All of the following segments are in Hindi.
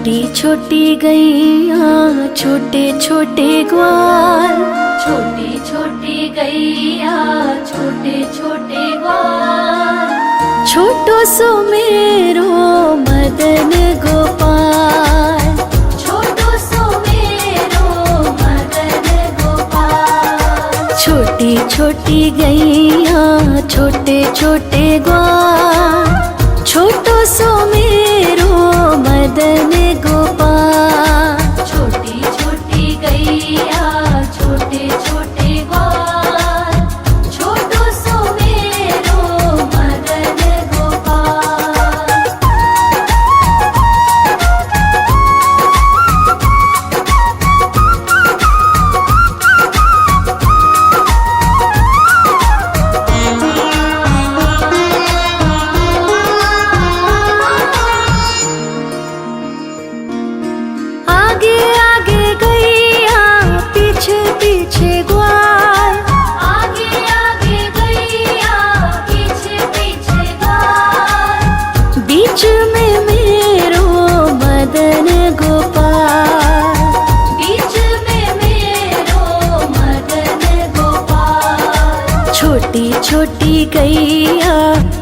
छोटी छोटी गैया छोटे छोटे ग्वाल, छोटी छोटी गैया छोटे छोटे ग्वाल, छोटो सो मेरो मदन गोपाल, छोटो सो मेरो मदन गोपाल। छोटी छोटी गैया छोटे छोटे ग्वाल, छोटो सो मेरो मदन गोपाल। छोटी छोटी गैया छोटे छोटे ग्वाल, छोटो सो मेरो मदन गोपाल। आगे आगे गैया पीछे पीछे ग्वाल, आगे आगे गैया पीछे पीछे ग्वाल, बीच में मेरो मदन गोपाल, बीच में मेरो मदन गोपाल। छोटी छोटी गैया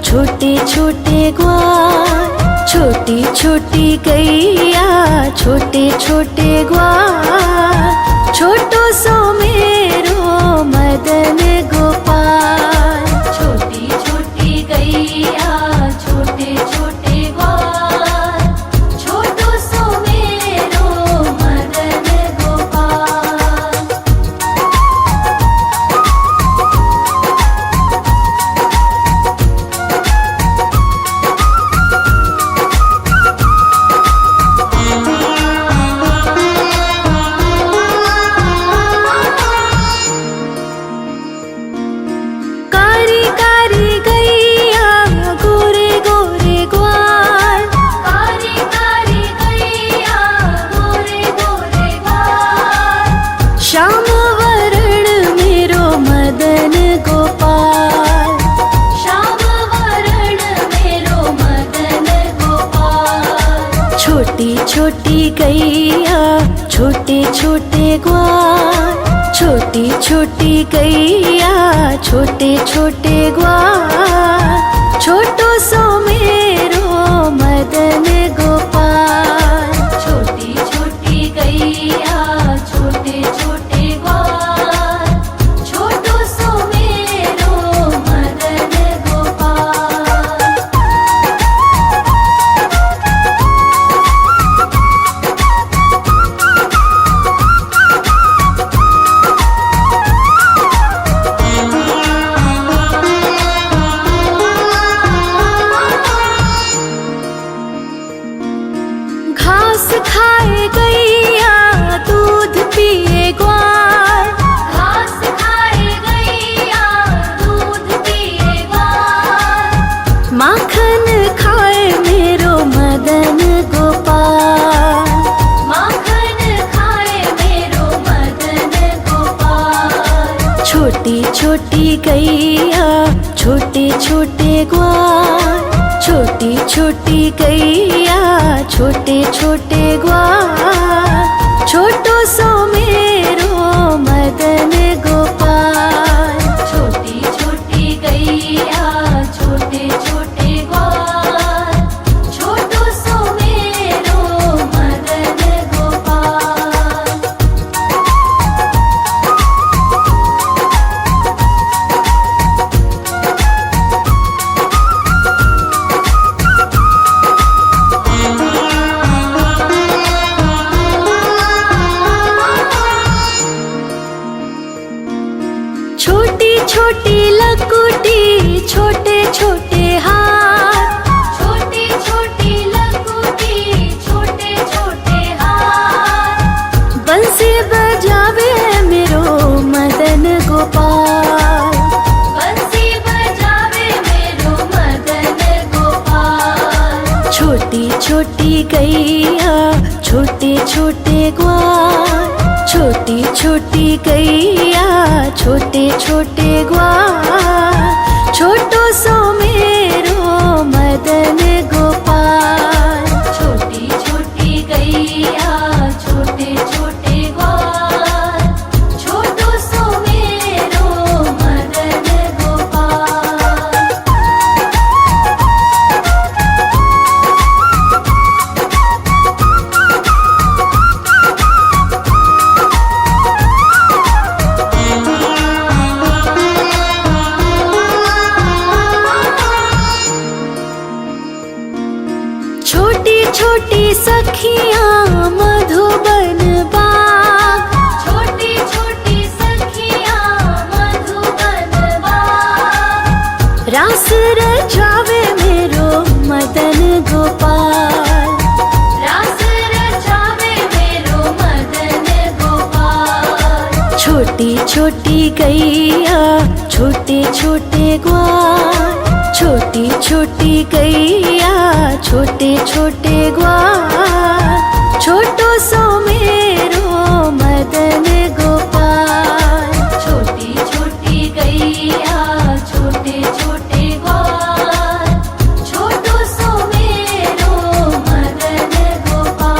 छोटे छोटे ग्वाल, छोटी छोटी गैया छोटे छोटे ग्वाल, छोटो सो मेरो मदन गोपाल। छोटी छोटी गैया छोटे छोटे ग्वाल, छोटो सो मेरो मदन गोपाल। कारी कारी गैया गोरे गोरे ग्वाल, कारी कारी गैया गोरे गोरे ग्वाल, श्याम वरण मेरो मदन गोपाल, श्याम वरण मेरो मदन गोपाल। छोटी छोटी गैया छोटे छोटे ग्वाल, छोटी छोटी गैया छोटे छोटे ग्वाल, छोटो सो मेरो मदन गोपाल। छोटी छोटी गैया छोटे छोटे ग्वाल, छोटो सो मेरो मदन गोपाल। घास खाए गैया दूध पिए ग्वाल, घास खाए गैया दूध पिए ग्वाल, माखन खाए मेरो मदन गोपाल, माखन खाए मेरो मदन गोपाल। छोटी छोटी गैया छोटे छोटे ग्वाल, छोटी छोटी गैया छोटे छोटे ग्वाल, छोटो सो मेरो मदन गोपाल। छोटी छोटी गैया छोटे छोटे ग्वाल, छोटो सो मेरो मदन गोपाल। छोटी छोटी लकुटी छोटे छोटे हाथ, छोटी छोटी लकुटी छोटे छोटे हाथ, बंसी बजावे मेरो मदन गोपाल, बंसी बजावे मेरो मदन गोपाल। छोटी छोटी गैया छोटे छोटे ग्वाल, छोटी छोटी गैया छोटे छोटे ग्वाल, छोटो सो मेरो मदन गोपाल। छोटी छोटी गैया छोटी छोटी गैया छोटे छोटे ग्वाल, छोटी छोटी गैया छोटे छोटे ग्वाल, छोटो सो मेरो मदन गोपाल। छोटी छोटी गैया छोटे छोटे ग्वाल, छोटो सो मेरो मदन गोपाल।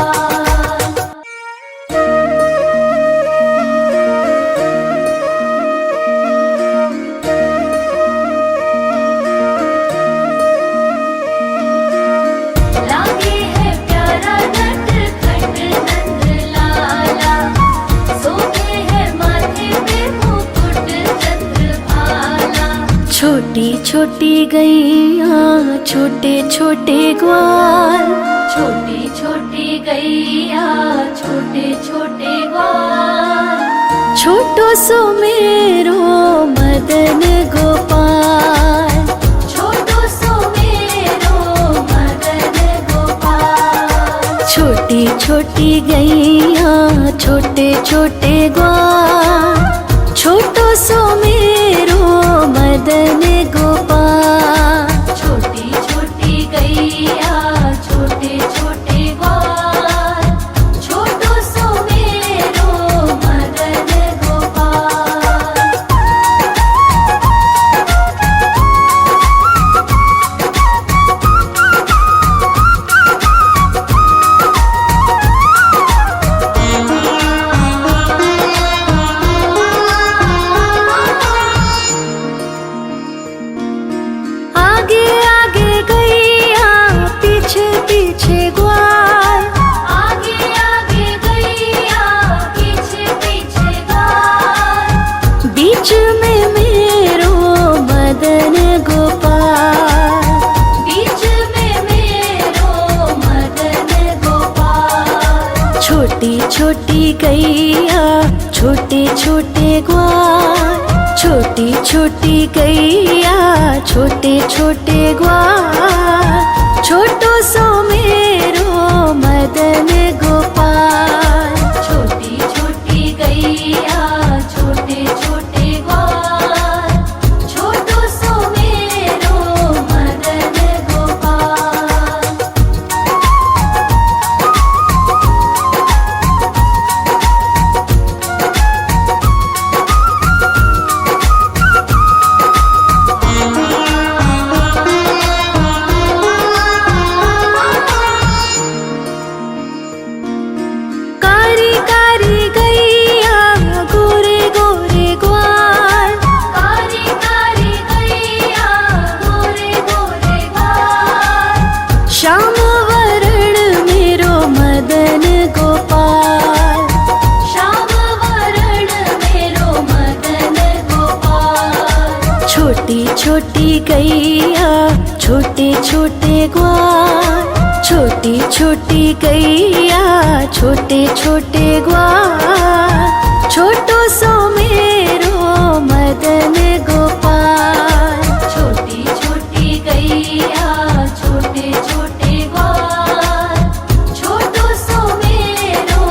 लागे है प्यारा नटखट नंद लाला, सोते है माथे पे मुकुट चंद्रभाला। छोटी छोटी गैया छोटे छोटे ग्वाल, छोटी छोटी गैया छोटे छोटे ग्वाल, छोटो सो मेरो मदन गोपाल। छोटो सो मेरो मदन गोपाल। छोटी छोटी गैया छोटे छोटे ग्वाल, छोटो सो मेरो मदन गोपाल। छोटी छोटी गैया छोटे छोटे ग्वाल, छोटो सो मेरो मदन गोपाल। आगे आगे गैया पीछे पीछे ग्वाल, आगे आगे गैया पीछे पीछे ग्वाल, बीच में मेरो मदन गोपाल। बीच में मेरो मदन गोपाल। छोटी छोटी गैया छोटे छोटे ग्वाल, छोटी छोटी गैया छोटे छोटे ग्वाल, छोटो सो मेरो मदन गोपाल। छोटी छोटी गैया छोटे छोटे ग्वाल, छोटो सो मेरो मदन गोपाल। कारी कारी गैया गोरे गोरे ग्वाल, कारी कारी गैया गोरे गोरे ग्वाल, श्याम वरण मेरो मदन गोपाल। श्याम वरण मेरो मदन गोपाल। छोटी छोटी गैया छोटे छोटे ग्वाल, छोटी छोटी गैया छोटे छोटे ग्वाल, छोटो सो मेरो मदन गोपाल। छोटी छोटी गैया छोटे छोटे ग्वाल, छोटो सो मेरो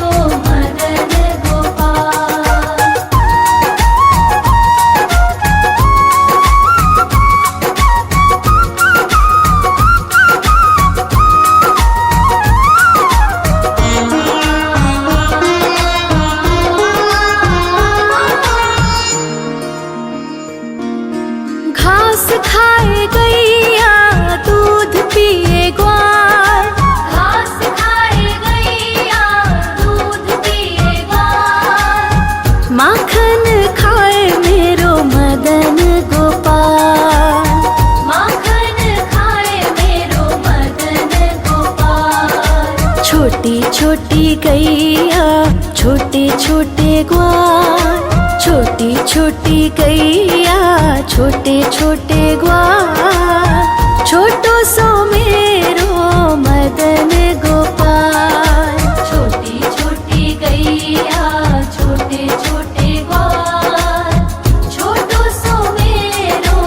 मदन गोपाल। घास खाए गैया दूध पिए ग्वाल, घास खाए गैया दूध पिए ग्वाल, माखन खाए मेरो मदन गोपाल। माखन खाए मेरो मदन गोपाल। छोटी छोटी गैया छोटे छोटे ग्वाल, छोटी छोटी गैया छोटे छोटे ग्वाल, छोटो सो मेरो मदन गोपाल। छोटी छोटी गैया छोटे छोटे ग्वाल, छोटो सो मेरो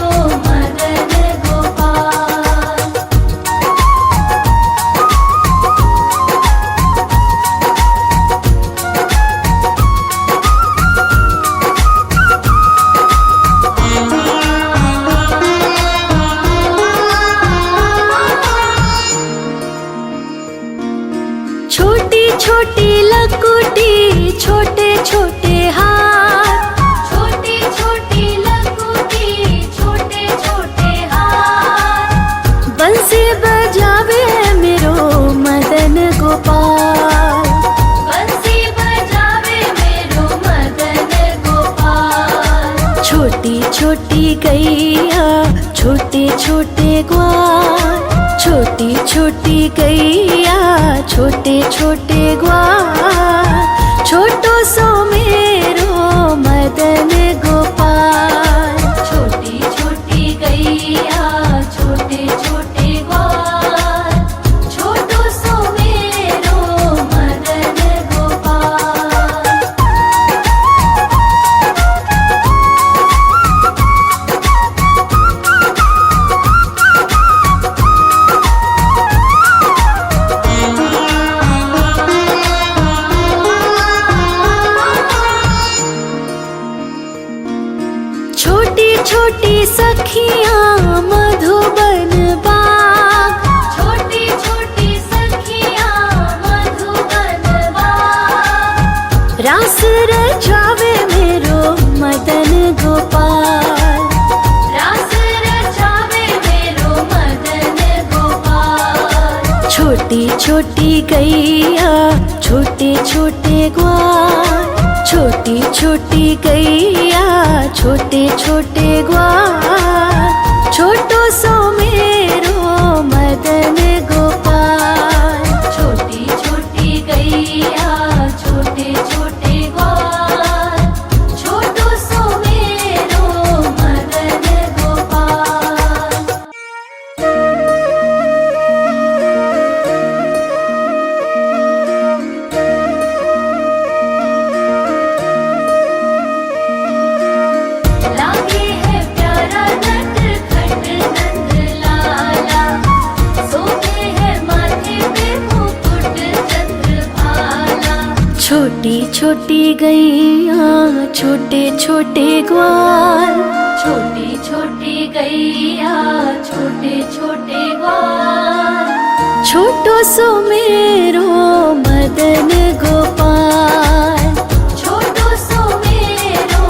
मदन गोपाल। छोटी लकुटी छोटे छोटे हाथ, छोटी छोटी लकुटी छोटे छोटे हाथ, बंसी बजावे मेरो मदन गोपाल, बंसी बजावे मेरो मदन गोपाल। छोटी छोटी गैया छोटे छोटे ग्वाल, छोटी छोटी गैया छोटे छोटे ग्वाल, छोटो सो मेरो मदन गोपाल। छोटी छोटी गैया छोटे छोटे ग्वाल, छोटो सो मेरो मदन गोपाल। छोटी छोटी सखियाँ मधुबन बाग, छोटी छोटी सखियाँ मधुबन बाग, रास रचावे मेरो मदन गोपाल, रास रचावे मेरो मदन गोपाल। छोटी छोटी गैया छोटे छोटे ग्वाल, छोटी छोटी गैया छोटे छोटे ग्वाल, छोटो सो मेरो मदन गोपाल। छोटी छोटी गैया छोटे छोटे ग्वाल, छोटो सो मेरो मदन गोपाल। लागे है प्यारा नटखट नंद लाला, सोते है माथे पे मुकुट चंद्रभाला। छोटी छोटी गैया छोटे छोटे ग्वाल, छोटी छोटी गैया छोटे छोटे ग्वाल, छोटो सो मेरो मदन गोपाल, छोटो सो मेरो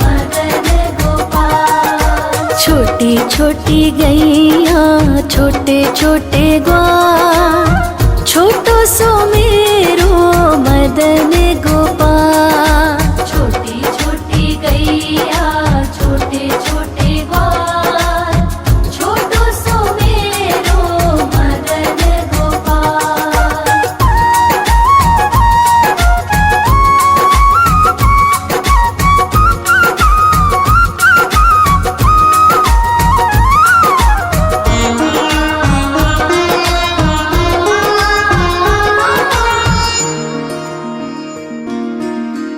मदन गोपाल। छोटी छोटी गैया छोटे छोटे ग्वाल, छोटो सो मेरो मदन गोपाल। छोटी छोटी गैया छोटे छोटे ग्वाल, छोटो सो मेरो मदन गोपाल।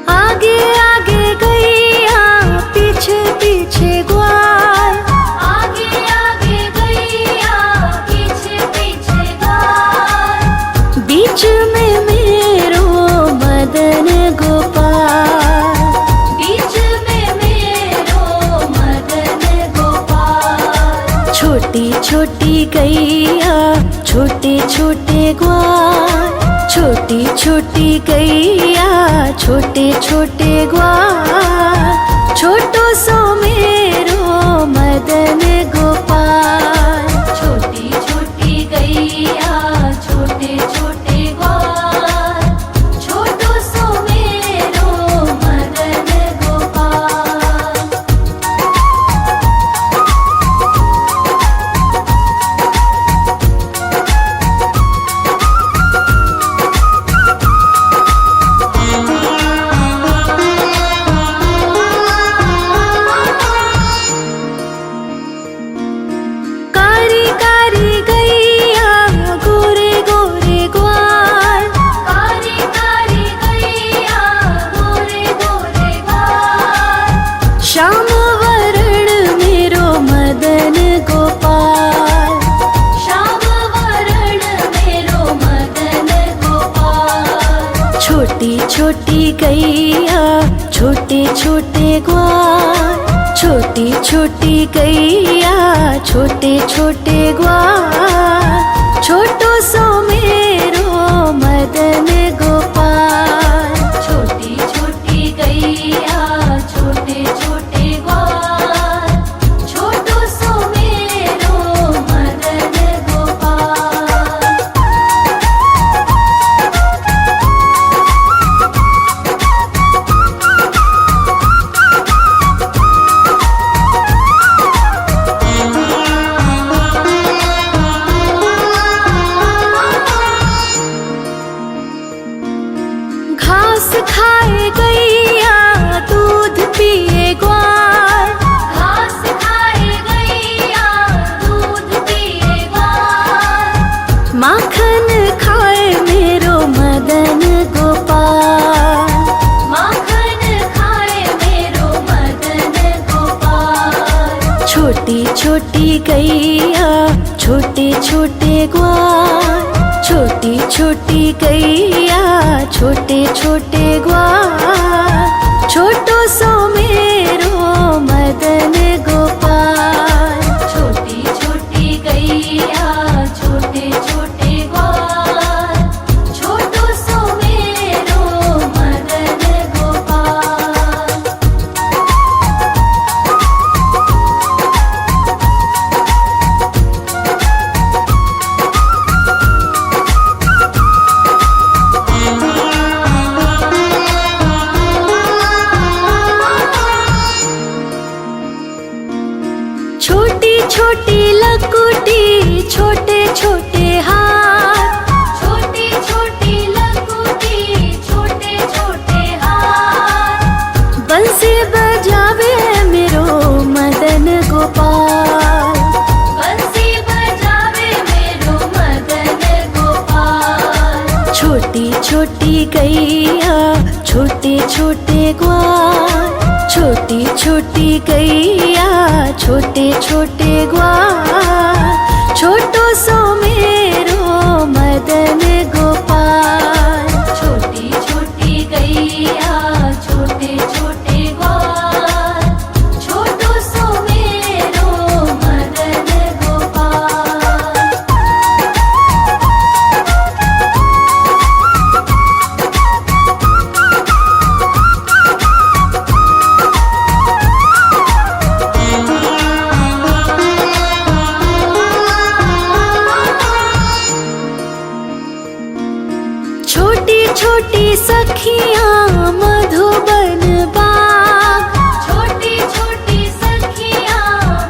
आगे आगे गैया पीछे पीछे ग्वाल, आगे आगे गैया पीछे पीछे ग्वाल, बीच में मेरो मदन गोपाल, बीच में मेरो मदन गोपाल। छोटी छोटी गैया छोटे छोटे ग्वाल, छोटी छोटी गैया छोटे छोटे ग्वाल, छोटो सो मेरो मदन गोपाल। छोटी छोटी गैया छोटे छोटे ग्वाल, छोटो सो मेरो मदन गोपाल। कारी कारी गैया गोरे गोरे ग्वाल, कारी कारी गैया गोरे गोरे ग्वाल, श्याम वरण मेरो मदन गोपाल, श्याम वरण मेरो मदन गोपाल। छोटी छोटी गैया छोटे छोटे ग्वाल, छोटी छोटी गैया छोटे छोटे ग्वाल, छोटो सो मेरो मदन गोपाल। छोटी छोटी गैया छोटे छोटे ग्वाल, छोटी छोटी गैया छोटे छोटे ग्वाल, छोटो सो मेरो मदन गोपाल। छोटी छोटी गैया छोटे छोटे ग्वाल, छोटो सो मेरो मदन गोपाल। छोटी छोटी लकुटी छोटे छोटे हाथ, छोटी छोटी लकुटी छोटे छोटे हाथ, बंसी बजावे मेरो मदन गोपाल, बंसी बजावे मेरो मदन गोपाल। छोटी छोटी गैया छोटे छोटे ग्वाल, छोटी छोटी गैया छोटे छोटे ग्वाल, छोटो सो मेरो मदन गोपाल। छोटी छोटी गैया छोटे छोटे ग्वाल, छोटो सो मेरो मदन गोपाल। छोटी छोटी सखियाँ मधुबन बाग, छोटी छोटी सखियाँ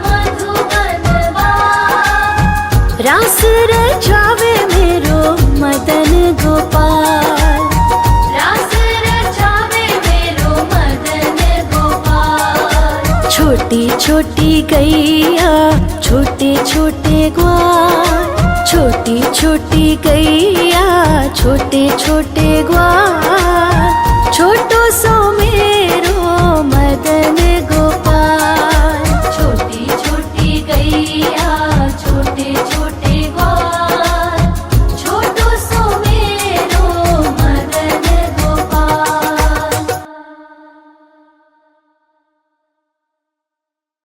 मधुबन बाग, रास रचावे मेरो मदन गोपाल, रास रचावे मेरो मदन गोपाल। छोटी छोटी गैया छोटे छोटे ग्वाल, छोटी छोटी गैया छोटे छोटे ग्वाल, छोटे